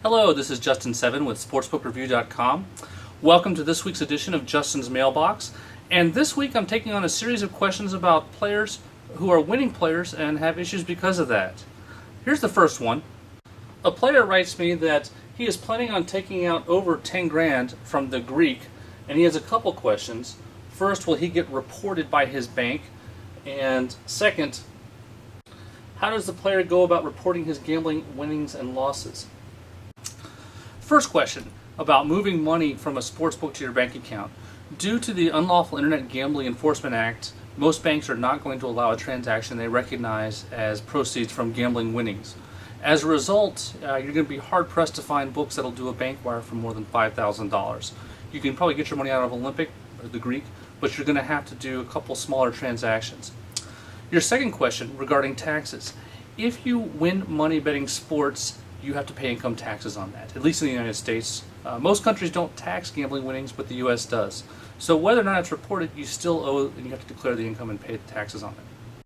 Hello, this is Justin Seven with SportsbookReview.com. Welcome to this week's edition of Justin's Mailbox. And this week I'm taking on a series of questions about players who are winning players and have issues because of that. Here's the first one. A player writes me that he is planning on taking out over 10 grand from the Greek, and he has a couple questions. First, will he get reported by his bank? And second, how does the player go about reporting his gambling winnings and losses? First question, about moving money from a sportsbook to your bank account. Due to the Unlawful Internet Gambling Enforcement Act, most banks are not going to allow a transaction they recognize as proceeds from gambling winnings. As a result, you're going to be hard-pressed to find books that'll do a bank wire for more than $5,000. You can probably get your money out of Olympic, or the Greek, but you're going to have to do a couple smaller transactions. Your second question regarding taxes. If you win money betting sports, you have to pay income taxes on that, at least in the United States. Most countries don't tax gambling winnings, but the U.S. does. So whether or not it's reported, you still owe, and you have to declare the income and pay the taxes on it.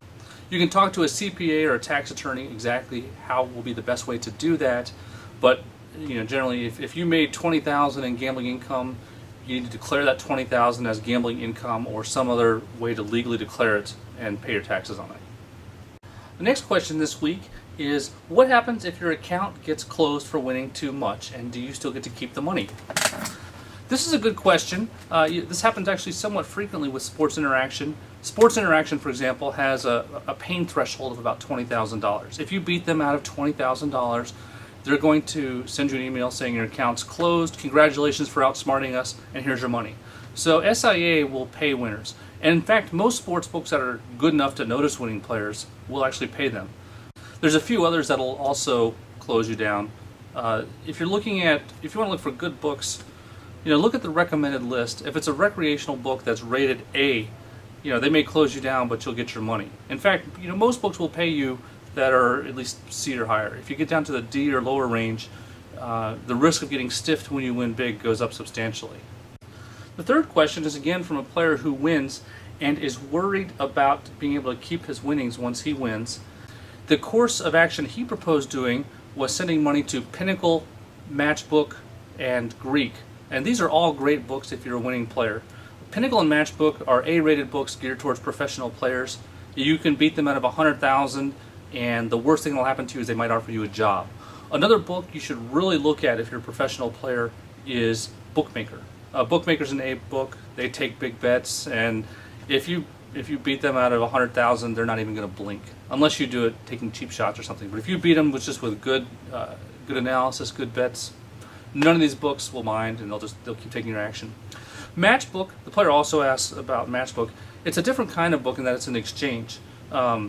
You can talk to a CPA or a tax attorney exactly how will be the best way to do that, but generally if you made $20,000 in gambling income, you need to declare that $20,000 as gambling income or some other way to legally declare it and pay your taxes on it. The next question this week is, what happens if your account gets closed for winning too much, and do you still get to keep the money? This is a good question. This happens actually somewhat frequently with Sports Interaction. Sports Interaction, for example, has a pain threshold of about $20,000. If you beat them out of $20,000, they're going to send you an email saying your account's closed, congratulations for outsmarting us, and here's your money. So SIA will pay winners. And in fact, most sports books that are good enough to notice winning players will actually pay them. There's a few others that'll also close you down. If you want to look for good books, look at the recommended list. If it's a recreational book that's rated A, they may close you down, but you'll get your money. In fact, most books will pay you that are at least C or higher. If you get down to the D or lower range, the risk of getting stiffed when you win big goes up substantially. The third question is again from a player who wins and is worried about being able to keep his winnings once he wins. The course of action he proposed doing was sending money to Pinnacle, Matchbook, and Greek. And these are all great books if you're a winning player. Pinnacle and Matchbook are A-rated books geared towards professional players. You can beat them out of 100,000, and the worst thing that will happen to you is they might offer you a job. Another book you should really look at if you're a professional player is Bookmaker. Bookmaker's an A book. They take big bets, and if you beat them out of 100,000, they're not even going to blink, unless you do it taking cheap shots or something. But if you beat them with good analysis, good bets, none of these books will mind, and they'll keep taking your action. Matchbook, the player also asks about Matchbook. It's a different kind of book in that it's an exchange. The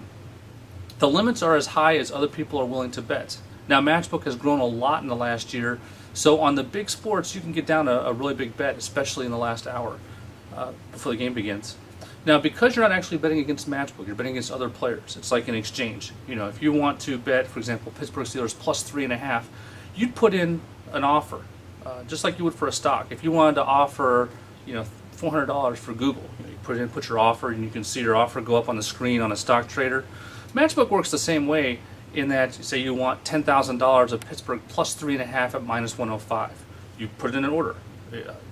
limits are as high as other people are willing to bet. Now, Matchbook has grown a lot in the last year, so on the big sports, you can get down a really big bet, especially in the last hour before the game begins. Now, because you're not actually betting against Matchbook, you're betting against other players. It's like an exchange. If you want to bet, for example, Pittsburgh Steelers plus 3.5, you'd put in an offer, just like you would for a stock. If you wanted to offer, $400 for Google, you put your offer, and you can see your offer go up on the screen on a stock trader. Matchbook works the same way in that, say you want $10,000 of Pittsburgh plus 3.5 at minus 105. You put it in an order.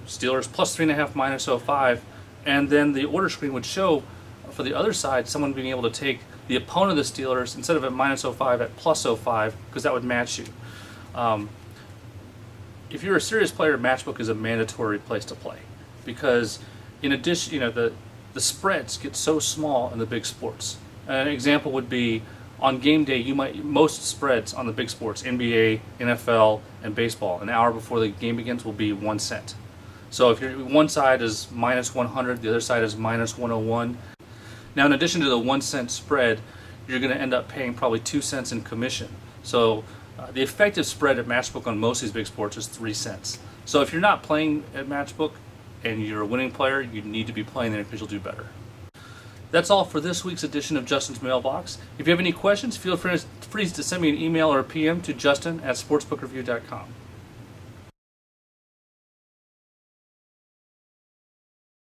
Steelers plus 3.5 minus 05. And then the order screen would show for the other side someone being able to take the opponent of the Steelers instead of at minus 05 at plus 05, because that would match you. If you're a serious player, Matchbook is a mandatory place to play, because in addition, the spreads get so small in the big sports. An example would be on game day, most spreads on the big sports, NBA, NFL, and baseball, an hour before the game begins will be 1 cent. So if one side is minus 100, the other side is minus 101. Now, in addition to the 1 cent spread, you're going to end up paying probably 2 cents in commission. So the effective spread at Matchbook on most of these big sports is 3 cents. So if you're not playing at Matchbook and you're a winning player, you need to be playing there because you'll do better. That's all for this week's edition of Justin's Mailbox. If you have any questions, feel free to send me an email or a PM to justin@sportsbookreview.com.